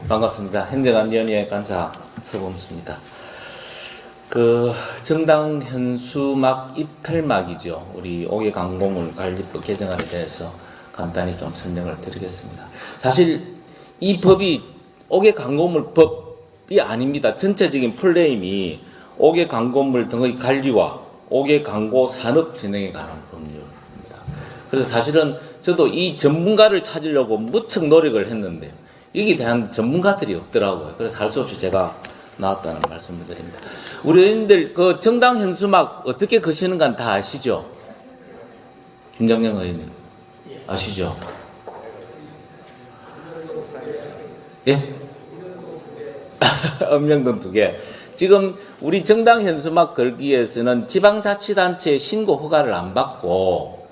반갑습니다. 행정안전위원회 간사 서범수입니다. 정당 현수막 입탈막이죠. 우리 5개 강공물 관리법 개정안에 대해서 간단히 좀 설명을 드리겠습니다. 사실 이 법이 5개 강공물 법이 아닙니다. 전체적인 플레임이 5개 강공물 등의 관리와 5개 강고 산업 진행에 관한 법률입니다. 그래서 사실은 저도 이 전문가를 찾으려고 무척 노력을 했는데 여기에 대한 전문가들이 없더라고요. 그래서 할 수 없이 제가 나왔다는 말씀을 드립니다. 우리 의원님들 정당 현수막 어떻게 거시는가 다 아시죠? 김정영 의원님 아시죠? 예? 읍명동 2개. 지금 우리 정당 현수막 걸기 위해서는 지방자치단체의 신고 허가를 안 받고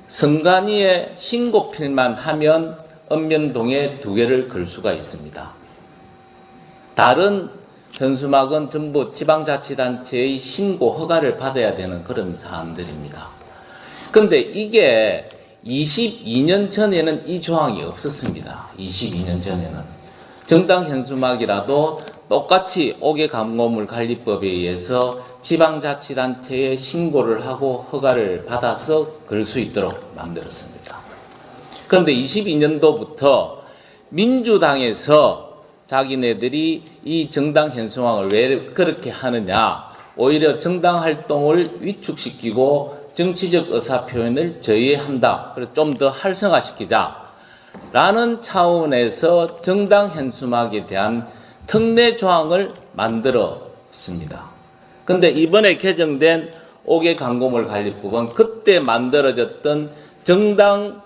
선관위에 신고필만 하면 읍면동에 2개를 걸 수가 있습니다. 다른 현수막은 전부 지방자치단체의 신고 허가를 받아야 되는 그런 사안들입니다. 그런데 이게 22년 전에는 이 조항이 없었습니다. 22년 전에는. 정당 현수막이라도 똑같이 5개 강공물 관리법에 의해서 지방자치단체에 신고를 하고 허가를 받아서 걸 수 있도록 만들었습니다. 그런데 22년도부터 민주당에서 자기네들이 이 정당 현수막을 왜 그렇게 하느냐, 오히려 정당 활동을 위축시키고 정치적 의사 표현을 저해한다. 그래서 좀 더 활성화시키자라는 차원에서 정당 현수막에 대한 특례 조항을 만들었습니다. 그런데 이번에 개정된 5개 강공물 관리법은 그때 만들어졌던 정당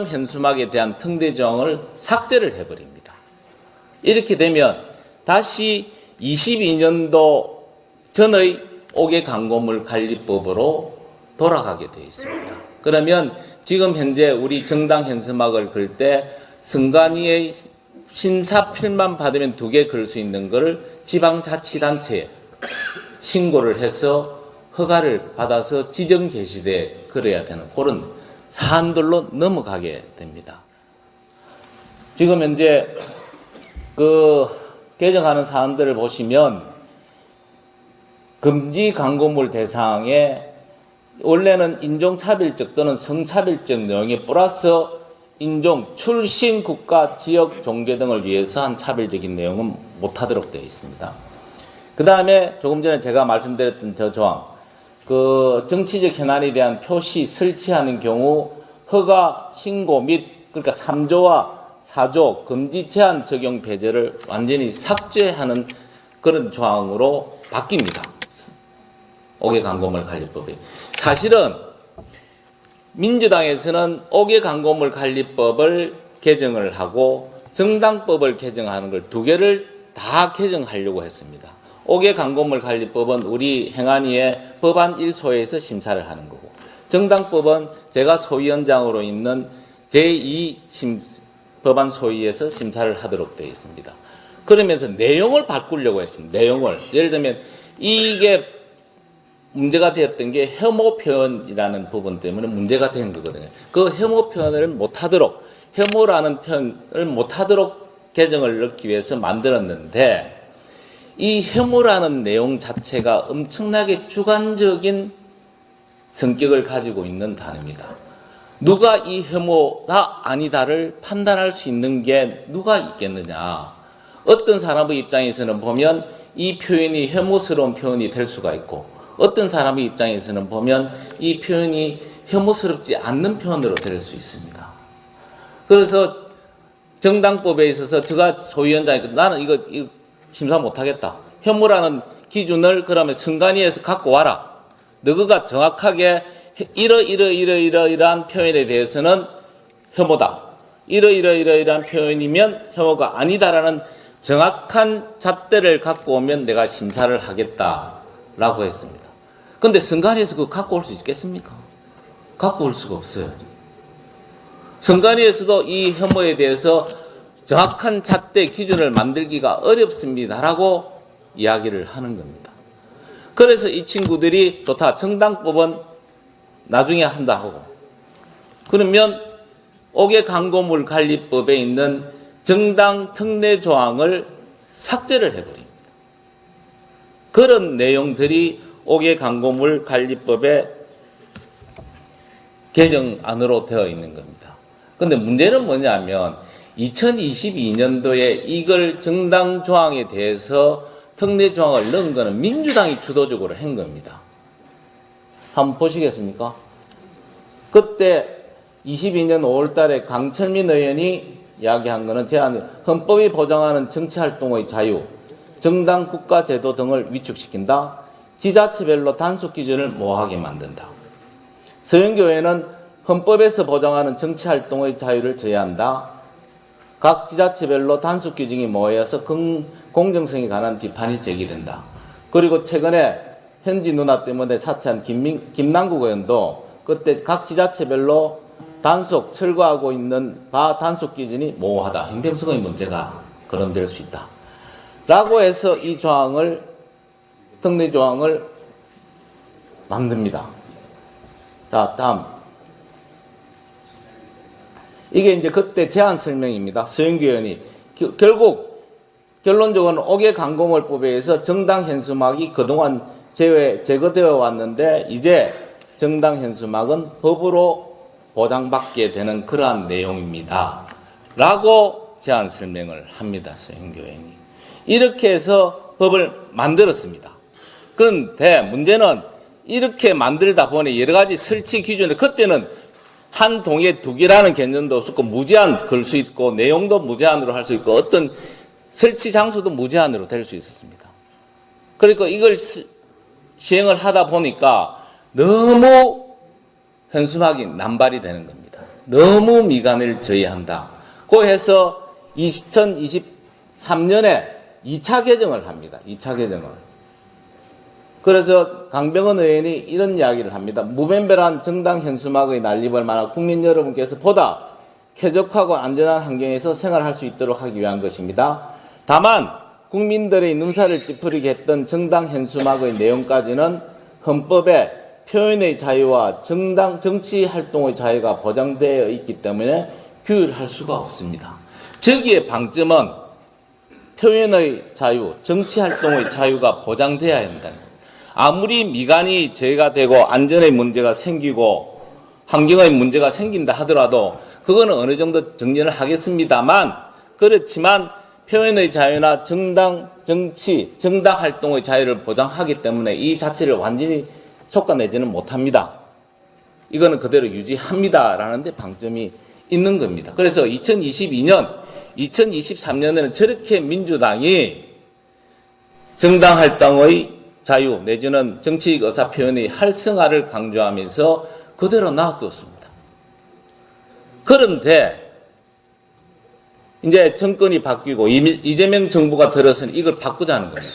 현수막에 대한 특례 조항을 삭제를 해버립니다. 이렇게 되면 다시 22년도 전의 5개 강공물 관리법으로 돌아가게 되어 있습니다. 그러면 지금 현재 우리 정당 현수막을 걸 때 선관위의 심사필만 받으면 2개 걸 수 있는 것을 지방자치단체에 신고를 해서 허가를 받아서 지정 게시대에 걸어야 되는 그런 사안들로 넘어가게 됩니다. 지금 현재 개정하는 사안들을 보시면 금지 광고물 대상에 원래는 인종차별적 또는 성차별적 내용이 플러스 인종, 출신, 국가, 지역, 종교 등을 위해서 한 차별적인 내용은 못하도록 되어 있습니다. 그 다음에 조금 전에 제가 말씀드렸던 저 조항, 정치적 현안에 대한 표시 설치하는 경우 허가, 신고 및 그러니까 3조와 4조 금지 제한 적용 배제를 완전히 삭제하는 그런 조항으로 바뀝니다. 5개 강공물 관리법이. 사실은 민주당에서는 5개 강공물 관리법을 개정을 하고 정당법을 개정하는 걸 2개를 다 개정하려고 했습니다. 5개 강공물 관리법은 우리 행안위의 법안 1소에서 심사를 하는 거고, 정당법은 제가 소위원장으로 있는 제2 법안 소위에서 심사를 하도록 되어 있습니다. 그러면서 내용을 바꾸려고 했습니다. 내용을. 예를 들면 이게 문제가 되었던 게 혐오 표현이라는 부분 때문에 문제가 된 거거든요. 그 혐오 표현을 못하도록, 혐오라는 표현을 못하도록 개정을 넣기 위해서 만들었는데, 이 혐오라는 내용 자체가 엄청나게 주관적인 성격을 가지고 있는 단어입니다. 누가 이 혐오가 아니다를 판단할 수 있는 게 누가 있겠느냐. 어떤 사람의 입장에서는 보면 이 표현이 혐오스러운 표현이 될 수가 있고, 어떤 사람의 입장에서는 보면 이 표현이 혐오스럽지 않는 표현으로 될 수 있습니다. 그래서 정당법에 있어서 제가 소위원장이니까 나는 이거 심사 못하겠다. 혐오라는 기준을 그러면 선관위에서 갖고 와라. 너가 정확하게 이러이러한 표현에 대해서는 혐오다. 이러이러한 표현이면 혐오가 아니다라는 정확한 잣대를 갖고 오면 내가 심사를 하겠다라고 했습니다. 그런데 선관위에서 그거 갖고 올 수 있겠습니까? 갖고 올 수가 없어요. 선관위에서도 이 혐오에 대해서 정확한 잣대 기준을 만들기가 어렵습니다라고 이야기를 하는 겁니다. 그래서 이 친구들이 좋다. 정당법은 나중에 한다 하고, 그러면 5개 광고물 관리법에 있는 정당 특례 조항을 삭제를 해버립니다. 그런 내용들이 5개 광고물 관리법의 개정안으로 되어 있는 겁니다. 그런데 문제는 뭐냐면 2022년도에 이걸 정당 조항에 대해서 특례 조항을 넣은 거는 민주당이 주도적으로 한 겁니다. 한번 보시겠습니까? 그때 22년 5월 달에 강철민 의원이 이야기한 거는 헌법이 보장하는 정치활동의 자유, 정당 국가제도 등을 위축시킨다. 지자체별로 단속 기준을 모호하게 만든다. 서영교회는 헌법에서 보장하는 정치활동의 자유를 제외한다. 각 지자체별로 단속 기준이 모호해서 공정성에 관한 비판이 제기된다. 그리고 최근에 현지 누나 때문에 사퇴한 김남국 의원도 그때 각 지자체별로 단속 철거하고 있는 바 단속 기준이 모호하다. 형평성의 문제가 거론될 수 있다. 라고 해서 이 조항을 특례 조항을 만듭니다. 자, 다음. 이게 이제 그때 제안 설명입니다. 서영교 의원이 결국 결론적으로는 5개 광고물법에 의해서 정당 현수막이 그동안 제거되어 왔는데 이제 정당 현수막은 법으로 보장받게 되는 그러한 내용입니다. 라고 제안 설명을 합니다. 서영교 의원이. 이렇게 해서 법을 만들었습니다. 그런데 문제는 이렇게 만들다 보니 여러 가지 설치 기준에 그때는 한 동에 2개라는 개념도 없었고 무제한 걸 수 있고 내용도 무제한으로 할 수 있고 어떤 설치 장소도 무제한으로 될 수 있었습니다. 그러니까 이걸 시행을 하다 보니까 너무 현수막이 남발이 되는 겁니다. 너무 미관을 저해한다. 그 해서 2023년에 2차 개정을 합니다. 2차 개정을. 그래서 강병원 의원이 이런 이야기를 합니다. 무분별한 정당 현수막의 난립을 막아 국민 여러분께서 보다 쾌적하고 안전한 환경에서 생활할 수 있도록 하기 위한 것입니다. 다만 국민들의 눈살을 찌푸리게 했던 정당 현수막의 내용까지는 헌법에 표현의 자유와 정치 활동의 자유가 보장되어 있기 때문에 규율할 수가 없습니다. 저기의 방점은 표현의 자유, 정치 활동의 자유가 보장되어야 한다는 거예요. 아무리 미관이 제외가 되고 안전의 문제가 생기고 환경의 문제가 생긴다 하더라도 그거는 어느 정도 정리를 하겠습니다만 그렇지만 표현의 자유나 정당 활동의 자유를 보장하기 때문에 이 자체를 완전히 속아내지는 못합니다. 이거는 그대로 유지합니다라는 데 방점이 있는 겁니다. 그래서 2022년, 2023년에는 저렇게 민주당이 정당 활동의 자유 내지는 정치적 의사 표현의 활성화를 강조하면서 그대로 놔뒀습니다. 그런데 이제 정권이 바뀌고 이재명 정부가 들어서는 이걸 바꾸자는 겁니다.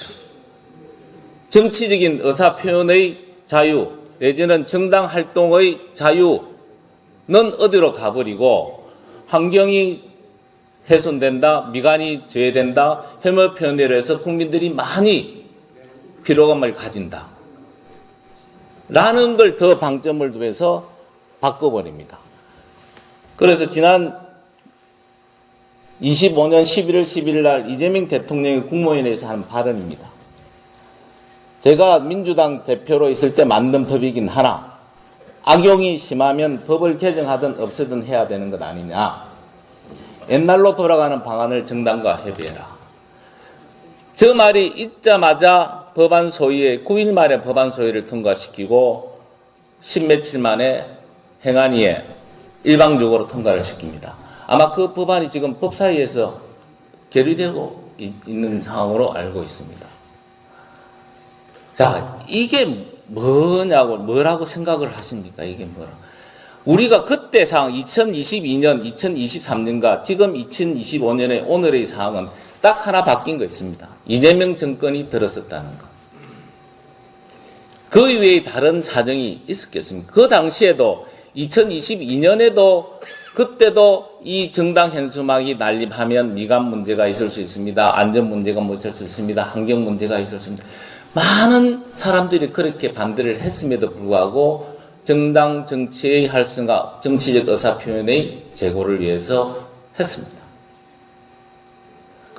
정치적인 의사 표현의 자유 내지는 정당 활동의 자유는 어디로 가버리고 환경이 훼손된다, 미관이 제외된다, 혐오 표현으로 해서 국민들이 많이 피로감을 가진다. 라는 걸 더 방점을 두어서 바꿔버립니다. 그래서 지난 25년 11월 11일 날 이재명 대통령이 국무회의에서 한 발언입니다. 제가 민주당 대표로 있을 때 만든 법이긴 하나 악용이 심하면 법을 개정하든 없애든 해야 되는 것 아니냐. 옛날로 돌아가는 방안을 정당과 협의해라. 저 말이 있자마자 법안 소위에 9일 만에 법안 소위를 통과시키고 10며칠 만에 행안위에 일방적으로 통과를 시킵니다. 아마 그 법안이 지금 법사위에서 계류되고 있는 상황으로 알고 있습니다. 자, 이게 뭐라고 생각을 하십니까? 이게 뭐라? 우리가 그때 상황 2022년, 2023년과 지금 2025년의 오늘의 상황은 딱 하나 바뀐 거 있습니다. 이재명 정권이 들었었다는 것. 그 이외에 다른 사정이 있었겠습니까? 그 당시에도 2022년에도 그때도 이 정당 현수막이 난립하면 미관 문제가 있을 수 있습니다. 안전 문제가 있을 수 있습니다. 환경 문제가 있을 수 있습니다. 많은 사람들이 그렇게 반대를 했음에도 불구하고 정당 정치의 활성화, 정치적 의사표현의 제고를 위해서 했습니다.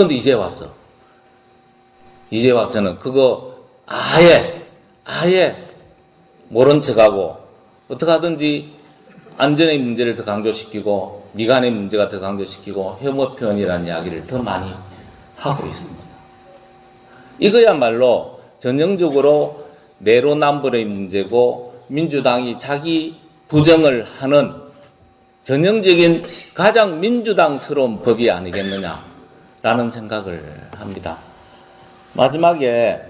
근데 이제 와서. 이제 와서는 그거 아예 모른 척하고 어떻게 하든지 안전의 문제를 더 강조시키고 미간의 문제가 더 강조시키고 혐오 표현이라는 이야기를 더 많이 하고 있습니다. 이거야말로 전형적으로 내로남불의 문제고 민주당이 자기 부정을 하는 전형적인 가장 민주당스러운 법이 아니겠느냐라는 생각을 합니다. 마지막에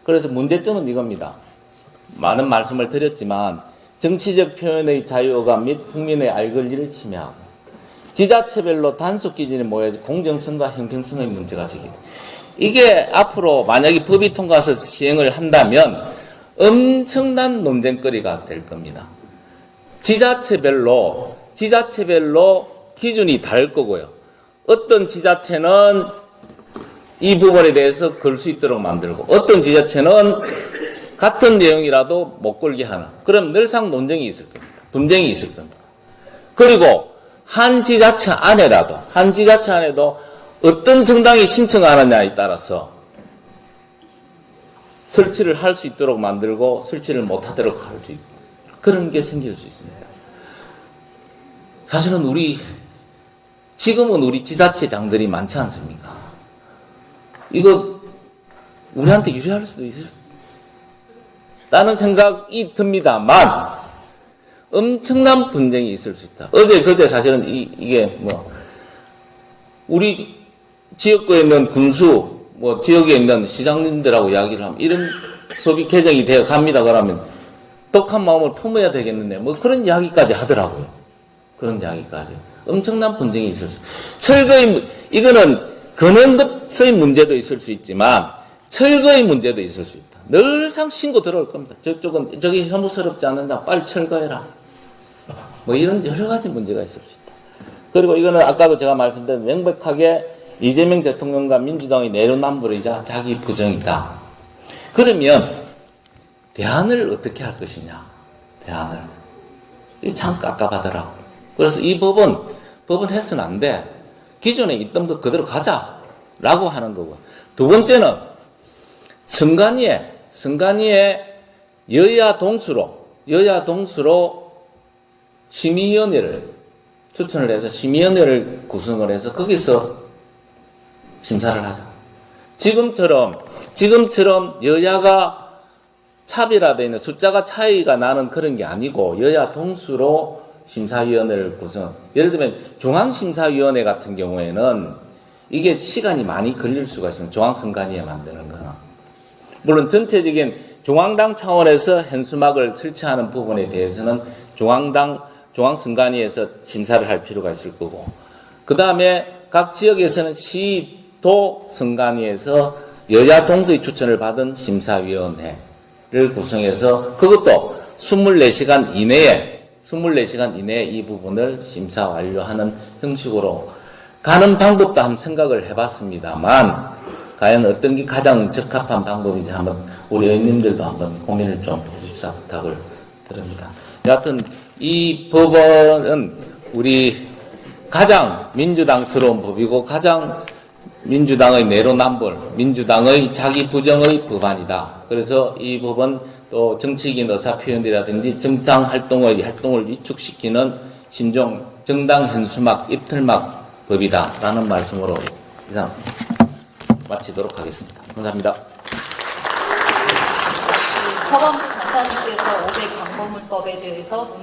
그래서 문제점은 이겁니다. 많은 말씀을 드렸지만 정치적 표현의 자유가 및 국민의 알 권리를 침해하고 지자체별로 단속 기준에 모여서 공정성과 형평성의 문제가 제기됩니다. 이게 앞으로 만약에 법이 통과해서 시행을 한다면 엄청난 논쟁거리가 될 겁니다. 지자체별로 기준이 다를 거고요. 어떤 지자체는 이 부분에 대해서 걸 수 있도록 만들고 어떤 지자체는 같은 내용이라도 못 걸게 하는 그럼 늘상 논쟁이 있을 겁니다. 분쟁이 있을 겁니다. 그리고 한 지자체 안에도 어떤 정당이 신청하느냐에 따라서 설치를 할 수 있도록 만들고 설치를 못하도록 할 수 있고 그런 게 생길 수 있습니다. 사실은 지금은 우리 지자체장들이 많지 않습니까? 이거 우리한테 유리할 수도 있다는 생각이 듭니다만 엄청난 분쟁이 있을 수 있다. 그제 사실은 이게 우리 지역구에 있는 군수 지역에 있는 시장님들하고 이야기를 하면 이런 법이 개정이 되어 갑니다. 그러면 독한 마음을 품어야 되겠는데 그런 이야기까지 하더라고요. 그런 이야기까지. 엄청난 분쟁이 있을 수 이거는 그런 것의 문제도 있을 수 있지만 철거의 문제도 있을 수 있다. 늘상 신고 들어올 겁니다. 저기 혐오스럽지 않는다. 빨리 철거해라. 이런 여러 가지 문제가 있을 수 있다. 그리고 이거는 아까도 제가 말씀드린 명백하게 이재명 대통령과 민주당의 내로남불이자 자기 부정이다. 그러면 대안을 어떻게 할 것이냐. 대안을. 이게 참 깝깝하더라고. 그래서 이 법은 해서는 안 돼. 기존에 있던 것 그대로 가자라고 하는 거고. 두 번째는 선관위에 여야 동수로 심의위원회를 추천을 해서 심의위원회를 구성을 해서 거기서 심사를 하자. 지금처럼 여야가 차별화되어 있는 숫자가 차이가 나는 그런 게 아니고 여야 동수로 심사위원회를 구성. 예를 들면 중앙심사위원회 같은 경우에는 이게 시간이 많이 걸릴 수가 있습니다. 중앙선관위에 만드는 거는. 물론 전체적인 중앙당 차원에서 현수막을 설치하는 부분에 대해서는 중앙선관위에서 심사를 할 필요가 있을 거고 그 다음에 각 지역에서는 시도 선관위에서 여야 동수의 추천을 받은 심사위원회를 구성해서 그것도 24시간 이내에 이 부분을 심사 완료하는 형식으로 가는 방법도 한번 생각을 해봤습니다만 과연 어떤 게 가장 적합한 방법인지 한번 우리 의원님들도 한번 고민을 좀 해주십사 부탁을 드립니다. 여하튼 이 법은 우리 가장 민주당스러운 법이고 가장 민주당의 내로남불, 민주당의 자기 부정의 법안이다. 그래서 이 법은 또 정치적인 의사표현이라든지 정당 활동을 위축시키는 신종 정당 현수막 이틀막 법이다. 라는 말씀으로 이상 마치도록 하겠습니다. 감사합니다. 서범수 간사님께서 500광고물법에 대해서